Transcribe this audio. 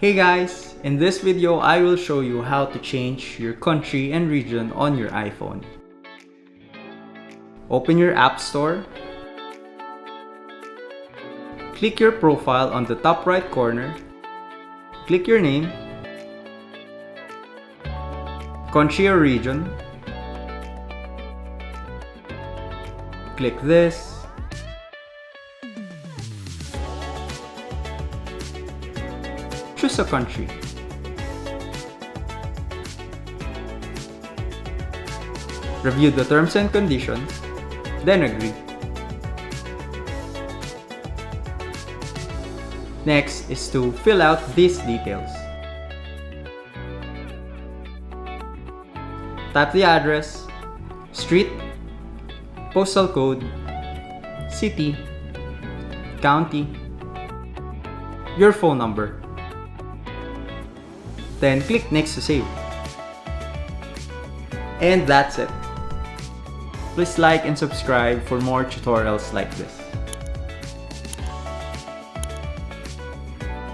Hey guys, in this video I will show you how to change your country and region on your iPhone. Open your App Store. Click your profile on the top right corner. Click your name, country or region. Click this. Choose a country. Review the terms and conditions, then agree. Next is to fill out these details. Type the address, street, postal code, city, county, your phone number. Then click next to save. And that's it. Please like and subscribe for more tutorials like this.